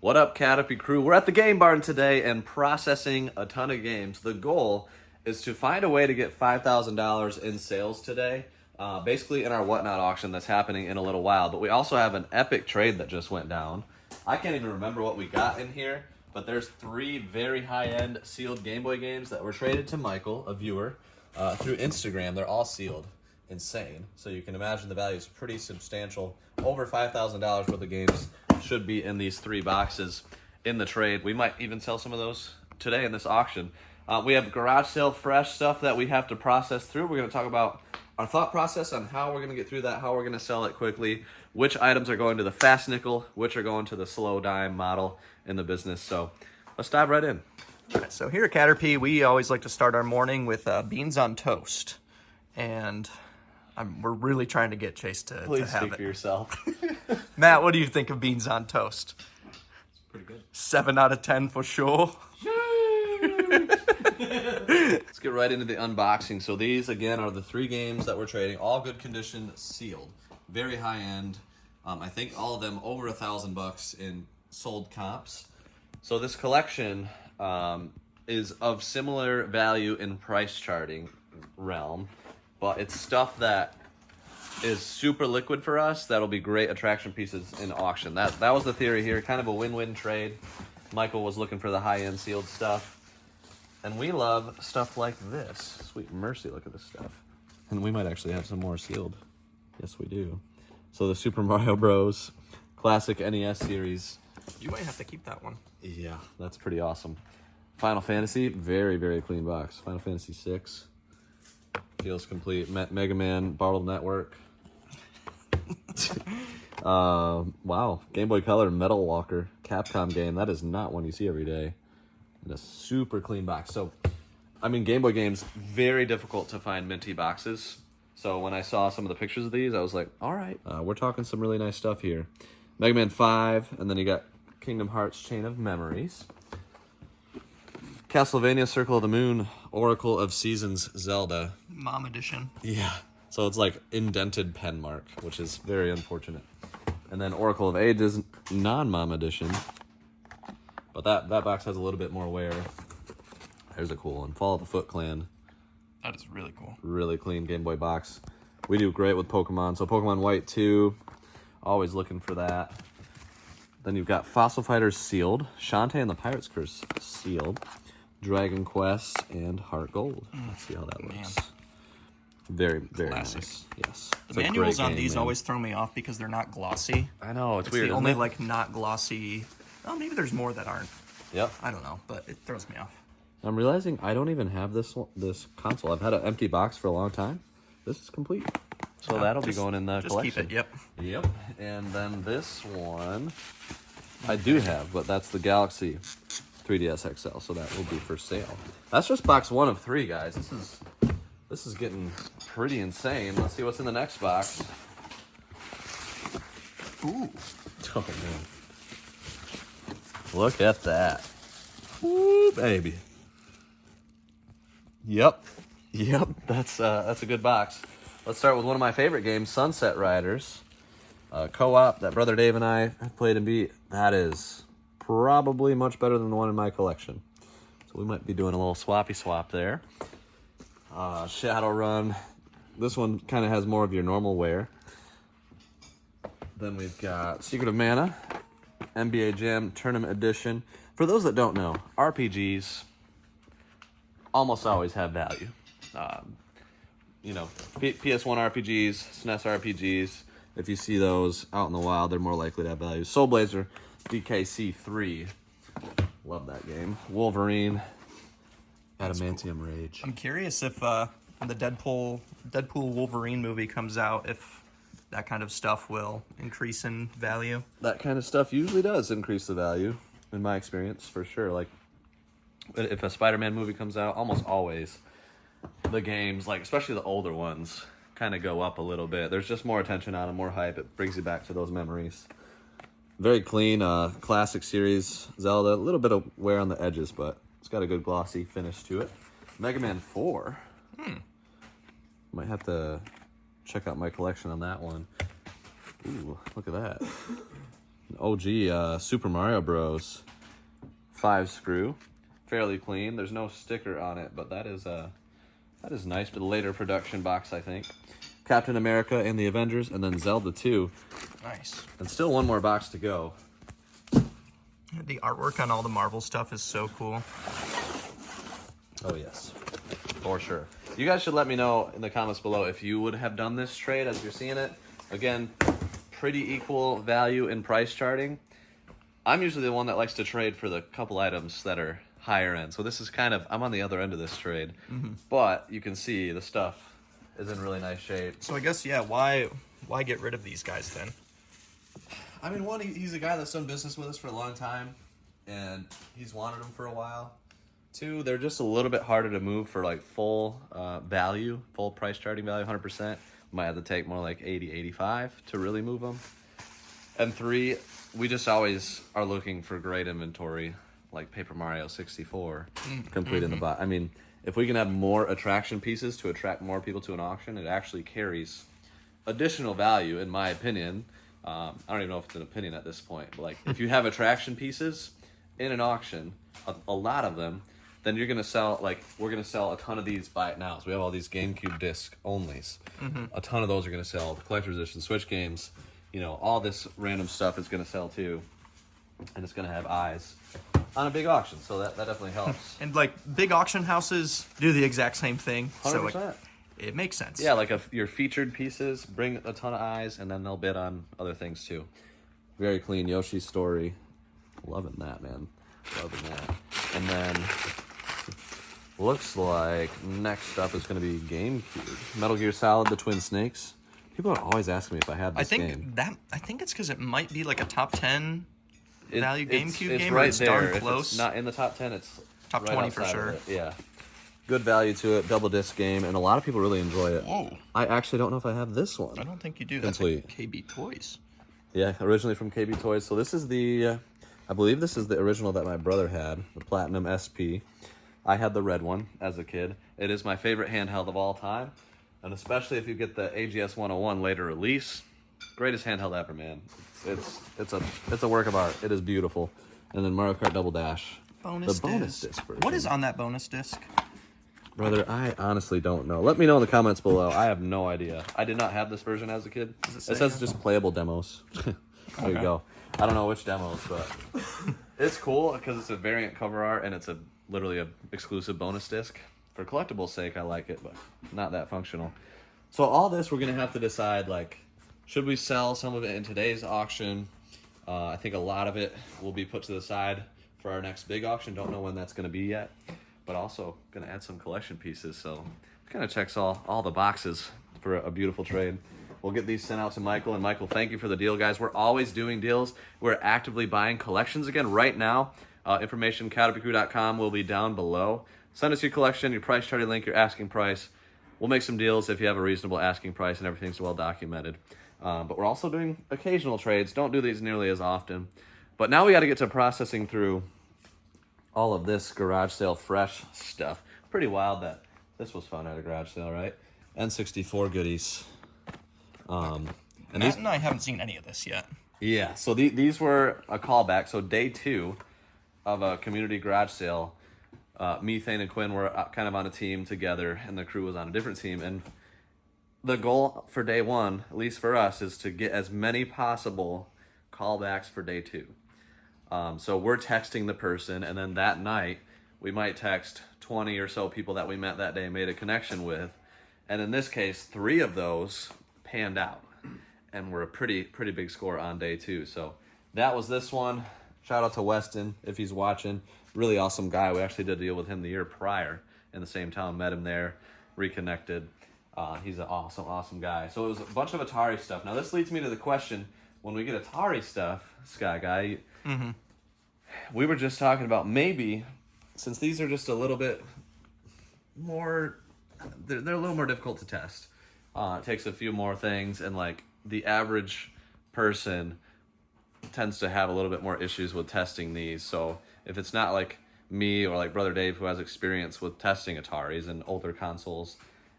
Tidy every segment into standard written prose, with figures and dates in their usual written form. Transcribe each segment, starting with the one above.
What up, CATRP crew? We're at the game barn today and processing a ton of games. The goal is to find a way to get $5,000 in sales today, basically in our Whatnot auction that's happening in a little while. But we also have an epic trade that just went down. I can't even remember what we got in here, but there's 3 very high-end sealed Game Boy games that were traded to Michael, a viewer, through Instagram. They're all sealed. Insane. So you can imagine the value is pretty substantial. Over $5,000 worth of games should be in these 3 boxes in the trade. We might even sell some of those today in this auction. We have garage sale fresh stuff that we have to process through. We're going to talk about our thought process on how we're going to get through that, how we're going to sell it quickly, which items are going to the fast nickel, which are going to the slow dime model in the business. So let's dive right in. All right, so here at CATRP, we always like to start our morning with beans on toast. And we're really trying to get Chase to have Please speak it. for yourself. Matt, what do you think of beans on toast? It's pretty good. 7 out of 10 for sure. Let's get right into the unboxing. So these, again, are the 3 games that we're trading. All good condition, sealed. Very high end. I think all of them over $1,000 in sold comps. So this collection is of similar value in price charting realm, but it's stuff that is super liquid for us that'll be great attraction pieces in auction. That was the theory here, kind of a win-win trade. Michael was looking for the high-end sealed stuff, and we love stuff like this. Sweet mercy, look at this stuff. And we might actually have some more sealed. Yes, we do. So the Super Mario Bros. Classic NES series. You might have to keep that one. Yeah, that's pretty awesome. Final Fantasy, very, very clean box. Final Fantasy 6. Feels complete. Mega Man, Battle Network. Wow. Game Boy Color, Metal Walker, Capcom game. That is not one you see every day. In a super clean box. So, I mean, Game Boy games, very difficult to find minty boxes. So when I saw some of the pictures of these, I was like, all right. We're talking some really nice stuff here. Mega Man 5, and then you got Kingdom Hearts Chain of Memories. Castlevania Circle of the Moon, Oracle of Seasons Zelda. Mom edition. Yeah. So it's like indented pen mark, which is very unfortunate. And then Oracle of Ages, non-Mom edition. But that box has a little bit more wear. There's a cool one. Fall of the Foot Clan. That is really cool. Really clean Game Boy box. We do great with Pokemon. So Pokemon White 2, always looking for that. Then you've got Fossil Fighters sealed. Shantae and the Pirate's Curse sealed. Dragon Quest and Heart Gold. Let's see how that looks. Man. Very, very Classic. nice. Yes. The manuals on these always throw me off because they're not glossy. I know, it's It's weird. the only like not glossy. Oh, maybe there's more that aren't. Yep. I don't know, but it throws me off. I'm realizing I don't even have this console. I've had an empty box for a long time. This is complete. So that'll be going in the collection. Keep it, yep. Yep. And then this one I do have, but that's the Galaxy 3DS XL, so that will be for sale. That's just box 1 of 3, guys. This is getting pretty insane. Let's see what's in the next box. Ooh. Oh man. Look at that. Ooh, baby. Yep. That's a good box. Let's start with one of my favorite games, Sunset Riders. Co-op that Brother Dave and I played and beat. That is probably much better than the one in my collection. So we might be doing a little swappy swap there. Shadowrun. This one kind of has more of your normal wear. Then we've got Secret of Mana, NBA Jam Tournament Edition. For those that don't know, RPGs almost always have value. PS1 RPGs, SNES RPGs, if you see those out in the wild, they're more likely to have value. Soul Blazer, DKC3. Love that game. Wolverine, Adamantium Rage. I'm curious if when the Deadpool Wolverine movie comes out, if that kind of stuff will increase in value. That kind of stuff usually does increase the value, in my experience, for sure. Like, if a Spider-Man movie comes out, almost always the games, like especially the older ones, kind of go up a little bit. There's just more attention on them, more hype. It brings you back to those memories. Very clean, classic series Zelda. A little bit of wear on the edges, but it's got a good glossy finish to it. Mega Man 4. Might have to check out my collection on that one. Ooh, look at that. OG Super Mario Bros. 5 screw, fairly clean. There's no sticker on it, but that is nice for the later production box, I think. Captain America and the Avengers, and then Zelda 2. Nice. And still one more box to go. The artwork on all the Marvel stuff is so cool. Oh, yes. For sure. You guys should let me know in the comments below if you would have done this trade as you're seeing it. Again, pretty equal value in price charting. I'm usually the one that likes to trade for the couple items that are higher end. So this is kind of, I'm on the other end of this trade. But you can see the stuff is in really nice shape. So I guess, yeah, why get rid of these guys then? I mean, one, he's a guy that's done business with us for a long time, and he's wanted them for a while. Two, they're just a little bit harder to move for like full value, full price charting value, 100%. Might have to take more like 80, 85 to really move them. And three, we just always are looking for great inventory, like Paper Mario 64, complete in the box. I mean, if we can have more attraction pieces to attract more people to an auction, it actually carries additional value, in my opinion. I don't even know if it's an opinion at this point, but like if you have attraction pieces in an auction, a lot of them, then you're gonna sell, like we're gonna sell a ton of these buy it nows. We have all these GameCube disc onlys. A ton of those are gonna sell. The collector's edition, Switch games, you know, all this random stuff is gonna sell too, and it's gonna have eyes on a big auction. So that definitely helps. And like big auction houses do the exact same thing. 100%. So like it makes sense. Yeah, like your featured pieces bring a ton of eyes, and then they'll bid on other things too. Very clean Yoshi story. Loving that, man. Loving that. And then looks like next up is going to be GameCube. Metal Gear Solid: The Twin Snakes. People are always asking me if I have this game. I think it's because it might be like a top 10 value GameCube it's game. right It's there. darn If close. it's not in the top 10, it's Top right 20 for outside sure. of it. Yeah. Good value to it. Double disc game, and a lot of people really enjoy it. Whoa. I actually don't know if I have this one. I don't think you do. Complete. That's like KB Toys. Yeah, originally from KB Toys. So this is the, I believe this is the original that my brother had, the Platinum SP. I had the red one as a kid. It is my favorite handheld of all time, and especially if you get the AGS 101 later release, greatest handheld ever, man. It's a work of art. It is beautiful. And then Mario Kart Double Dash, the bonus disc version. What is on that bonus disc? Brother, I honestly don't know. Let me know in the comments below. I have no idea. I did not have this version as a kid. It says just playable demos. There you go. I don't know which demos, but it's cool because it's a variant cover art and it's literally a exclusive bonus disc. For collectibles' sake, I like it, but not that functional. So all this, we're gonna have to decide, like, should we sell some of it in today's auction? I think a lot of it will be put to the side for our next big auction. Don't know when that's gonna be yet, but also gonna add some collection pieces. So kind of checks all the boxes for a beautiful trade. We'll get these sent out to Michael. And Michael, thank you for the deal, guys. We're always doing deals. We're actively buying collections again right now. Information, CATRP.com will be down below. Send us your collection, your price charting link, your asking price. We'll make some deals if you have a reasonable asking price and everything's well documented. But we're also doing occasional trades. Don't do these nearly as often. But now we got to get to processing through all of this garage sale fresh stuff. Pretty wild that this was fun at a garage sale, right? N64 goodies. And Matt and I haven't seen any of this yet. Yeah, so these were a callback. So day 2 of a community garage sale, Methane and Quinn were kind of on a team together, and the crew was on a different team. And the goal for day 1, at least for us, is to get as many possible callbacks for day 2. So we're texting the person, and then that night we might text 20 or so people that we met that day and made a connection with. And in this case, 3 of those panned out and were a pretty big score on day 2. So that was this one. Shout out to Weston if he's watching. Really awesome guy. We actually did a deal with him the year prior in the same town. Met him there, reconnected. He's an awesome guy. So it was a bunch of Atari stuff. Now this leads me to the question, when we get Atari stuff, Sky Guy, we were just talking about maybe, since these are just a little bit more, they're a little more difficult to test. It takes a few more things, and like the average person tends to have a little bit more issues with testing these. So if it's not like me or like Brother Dave, who has experience with testing Ataris and older consoles,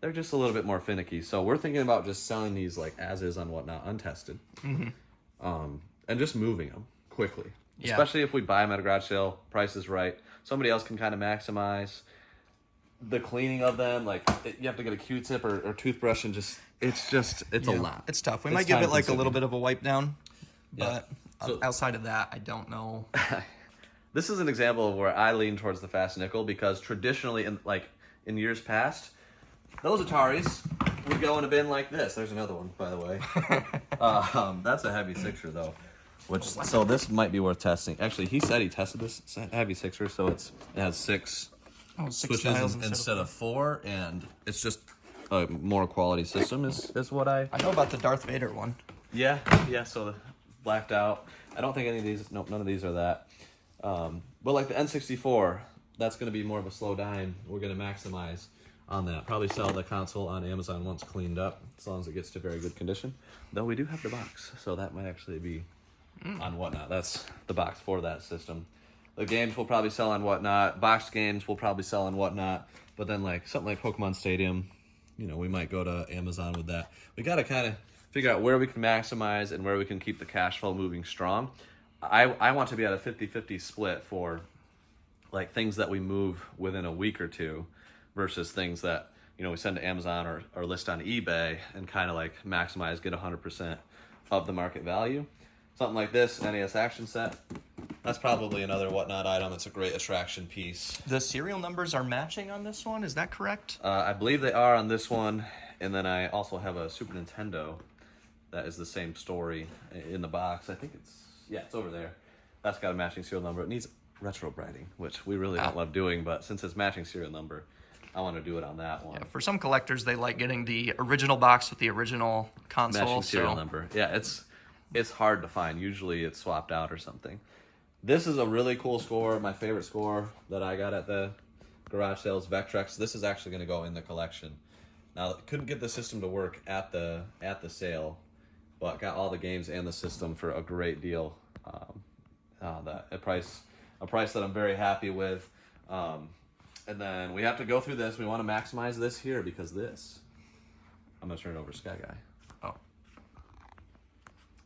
they're just a little bit more finicky. So we're thinking about just selling these like as is on Whatnot, untested. And and just moving them quickly. Yeah. Especially if we buy them at a garage sale, price is right. Somebody else can kind of maximize the cleaning of them. Like you have to get a Q-tip or toothbrush and it's a lot. It's tough. We It's might give it like a time-consuming. little bit of a wipe down, Yeah. but So- outside of that, I don't know. This is an example of where I lean towards the fast nickel because traditionally, in years past, those Ataris would go in a bin like this. There's another one, by the way. That's a heavy sixer though, so this might be worth testing. Actually, he said he tested this heavy sixer, so it has 6 Oh, 6 switches dials instead of 4, and it's just a more quality system. Is what I I know about the Darth Vader one. yeah. So the blacked out. I don't think any of these. Nope, none of these are that. But like the N64, that's going to be more of a slow dime. We're going to maximize on that. Probably sell the console on Amazon once cleaned up, as long as it gets to very good condition. Though we do have the box, so that might actually be on Whatnot. That's the box for that system. The games will probably sell on Whatnot. Boxed games will probably sell on Whatnot. But then like something like Pokemon Stadium, we might go to Amazon with that. We got to kind of figure out where we can maximize and where we can keep the cash flow moving strong. I want to be at a 50-50 split for like things that we move within a week or two versus things that we send to Amazon or list on eBay and kind of like maximize, get 100% of the market value. Something like this NES action set, that's probably another Whatnot item. It's a great attraction piece. The serial numbers are matching on this one. Is that correct? I believe they are on this one, and then I also have a Super Nintendo that is the same story in the box. I think it's over there. That's got a matching serial number. It needs retro brighting, which we really don't love doing, but since it's matching serial number, I want to do it on that one. Yeah, for some collectors, they like getting the original box with the original console. Matching serial number. Yeah, it's hard to find. Usually it's swapped out or something. This is a really cool score. My favorite score that I got at the garage sales, Vectrex. This is actually going to go in the collection. Now, couldn't get the system to work at the sale, but got all the games and the system for a great deal. A price that I'm very happy with. And then we have to go through this. We want to maximize this here because I'm going to turn it over to Sky Guy. Oh.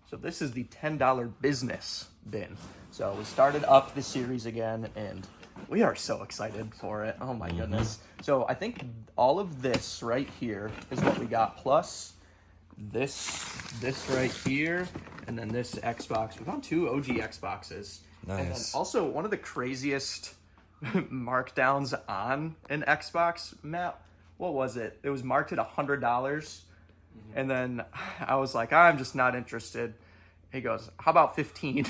So this is the $10 business bin. So we started up the series again, and we are so excited for it. Oh my goodness. So I think all of this right here is what we got, plus this right here, and then this Xbox. We found 2 OG Xboxes. Nice. And then also one of the craziest markdowns on an Xbox, Matt. What was it? It was marked at $100. And then I was like, I'm just not interested. He goes, how about 15?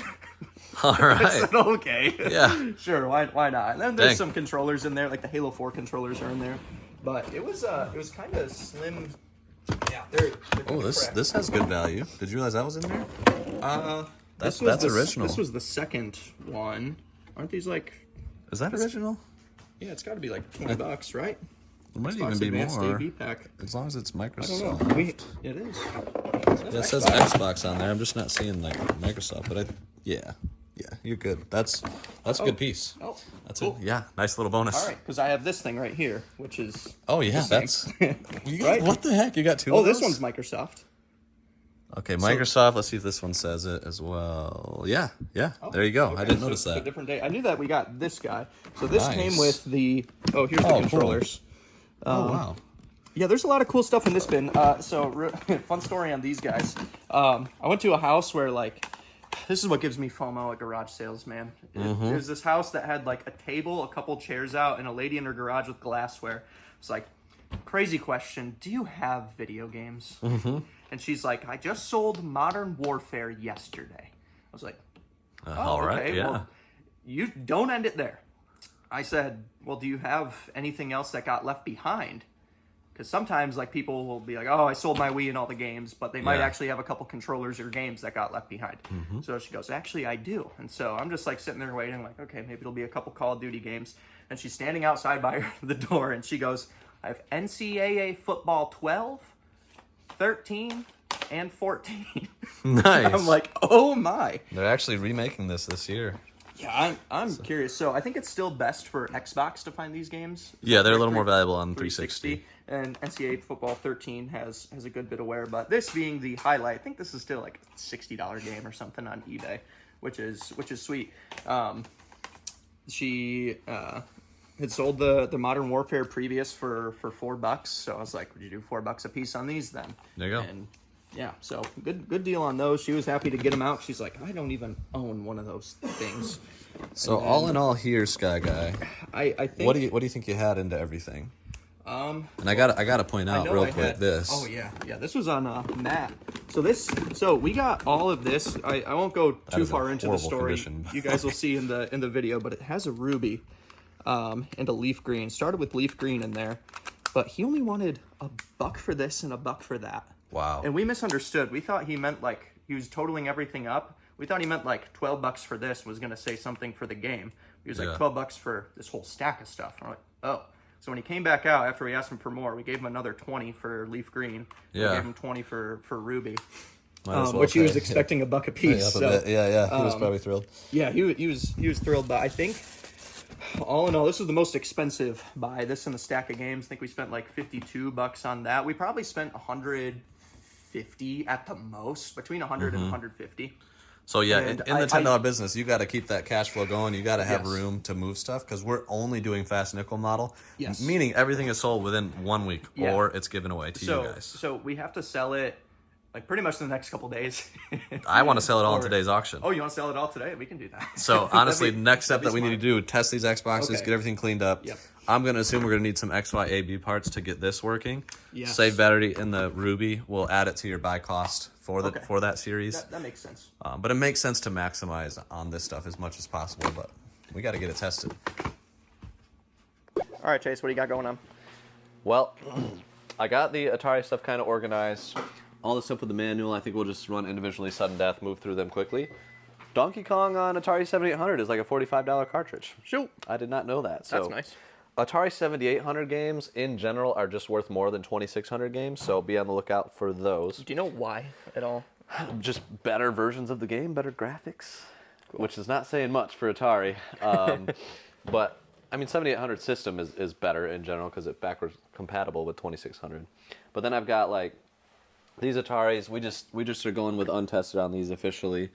All right. I said, okay. Yeah. Sure, why not? And then there's Dang. some controllers in there, like the Halo 4 controllers are in there. But it was kind of slim. Yeah, they're Oh, this has good value. Did you realize that was in there? That's original. This was the second one. Aren't these like... Is that original? Yeah, it's got to be like $20, right? It might Xbox even be Advanced more. AV pack. As long as it's I don't Microsoft. know. It is. Yeah, it says Xbox on there. I'm just not seeing like Microsoft, but yeah, you're good. That's a good piece. Oh, That's cool. it. Yeah, nice little bonus. All right, because I have this thing right here, which is... Oh yeah, this thing. Right? What the heck? You got 2 Oh, of this those? one's Microsoft. Okay, Microsoft. Let's see if this one says it as well. Yeah. There you go. Okay, I didn't so notice it's a that. different day. I knew that we got this guy. So this Nice. came with the... Oh, here's the cool. controllers. Oh wow. Yeah, there's a lot of cool stuff in this bin. Fun story on these guys. I went to a house where, like, this is what gives me FOMO at garage sales, man. There's this house that had, like, a table, a couple chairs out, and a lady in her garage with glassware. It's like, crazy question, do you have video games? And she's like, I just sold Modern Warfare yesterday. I was like, All right. okay, Yeah. well, you don't end it there. I said, well, do you have anything else that got left behind? Because sometimes, like, people will be like, oh, I sold my Wii and all the games, but they might Yeah. actually have a couple controllers or games that got left behind. So she goes, actually, I do. And so I'm just, like, sitting there waiting, like, okay, maybe it'll be a couple Call of Duty games. And she's standing outside by the door, and she goes, I have NCAA Football 12, 13, and 14. Nice. I'm like, oh, my. They're actually remaking this year. Yeah, I'm curious. So I think it's still best for Xbox to find these games. Yeah, they're a little more valuable on 360. And NCAA football 13 has a good bit of wear, but this being the highlight, I think this is still like a $60 game or something on eBay, which is sweet. She had sold the Modern Warfare previous for $4, so I was like, would you do $4 a piece on these then? There you go. And yeah, so good deal on those. She was happy to get them out. She's like, I don't even own one of those things. So then, all in all, here, Sky Guy, I think. What do you think you had into everything? And I gotta point out real quick this. Oh yeah, this was on Matt. So we got all of this. I won't go too far into the story. Condition. You guys will see in the video, but it has a ruby, and a leaf green. Started with leaf green in there, but he only wanted $1 for this and $1 for that. Wow. And we misunderstood. We thought he meant like he was totaling everything up. We thought he meant like $12 for this was gonna say something for the game. He was like $12 for this whole stack of stuff. And we're like, oh. So when he came back out after we asked him for more, we gave him another 20 for leaf green. Yeah. We gave him 20 for ruby. Which he was expecting $1 a piece. So, yeah. He was probably thrilled. Yeah, he was thrilled. But I think all in all, this was the most expensive buy. This and the stack of games. I think we spent like $52 on that. We probably spent $150 at the most, between $100 and $150. So yeah, in the $10 business, you got to keep that cash flow going. You got to have room to move stuff because we're only doing fast nickel model. Yes. Meaning everything is sold within 1 week or it's given away to you guys. So we have to sell it like pretty much in the next couple days. I want to sell it all in today's auction. Oh, you want to sell it all today? We can do that. So honestly, next step that we need to do, test these Xboxes, get everything cleaned up. Yep. I'm going to assume we're going to need some XYAB parts to get this working. Yes. Save battery in the Ruby. We'll add it to your buy cost for that series. That makes sense. But it makes sense to maximize on this stuff as much as possible, but we got to get it tested. All right, Chase, what do you got going on? Well, I got the Atari stuff kind of organized. All the stuff with the manual, I think we'll just run individually, sudden death, move through them quickly. Donkey Kong on Atari 7800 is like a $45 cartridge. Shoot. I did not know that. So that's nice. Atari 7800 games in general are just worth more than 2600 games, so be on the lookout for those. Do you know why at all? Just better versions of the game, better graphics, which is not saying much for Atari. But I mean, 7800 system is better in general because it's backwards compatible with 2600. But then I've got like these Ataris. We just are going with untested on these officially.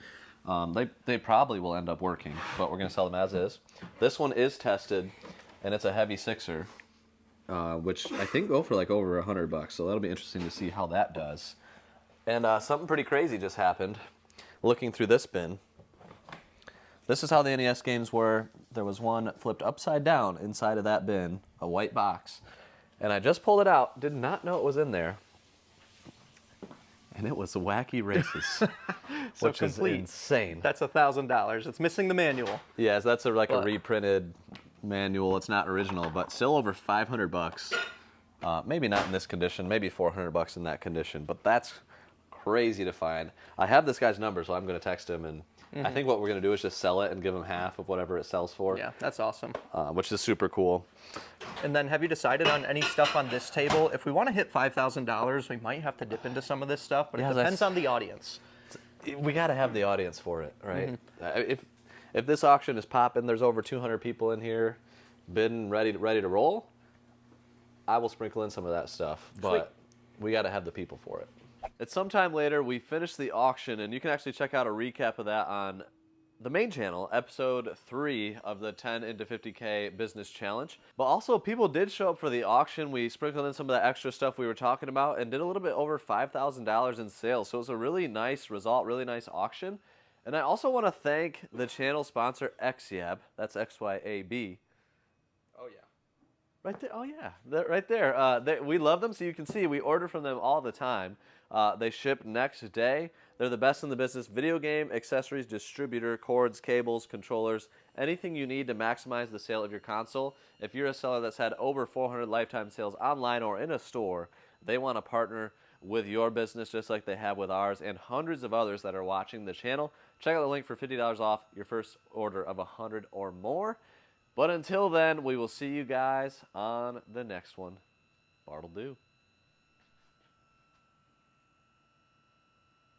They probably will end up working, but we're gonna sell them as is. This one is tested. And it's a heavy sixer, which I think go for like over $100. So that'll be interesting to see how that does. And something pretty crazy just happened. Looking through this bin, this is how the NES games were. There was one flipped upside down inside of that bin, a white box. And I just pulled it out, did not know it was in there. And it was Wacky Races, which is insane. That's $1,000. It's missing the manual. Yes, that's a reprinted manual. It's not original, but still over $500. Maybe not in this condition, maybe $400 in that condition, but that's crazy to find. I have this guy's number, so I'm going to text him, and I think what we're going to do is just sell it and give him half of whatever it sells for. Yeah, that's awesome. Which is super cool. And then have you decided on any stuff on this table? If we want to hit $5,000, we might have to dip into some of this stuff, but it depends on the audience. We got to have the audience for it, right? If this auction is popping, there's over 200 people in here bidding, ready to roll, I will sprinkle in some of that stuff, but we got to have the people for it. It's sometime later, we finished the auction, and you can actually check out a recap of that on the main channel, episode 3 of the 10 into 50K business challenge. But also, people did show up for the auction. We sprinkled in some of the extra stuff we were talking about and did a little bit over $5,000 in sales. So it was a really nice result, really nice auction. And I also want to thank the channel sponsor, XYAB. That's XYAB. Oh, yeah. Right there. Oh, yeah. Right there. We love them, so you can see we order from them all the time. They ship next day. They're the best in the business. Video game, accessories, distributor, cords, cables, controllers, anything you need to maximize the sale of your console. If you're a seller that's had over 400 lifetime sales online or in a store, they want to partner with your business just like they have with ours and hundreds of others that are watching the channel. Check out the link for $50 off your first order of 100 or more. But until then, we will see you guys on the next one. Bart'll do.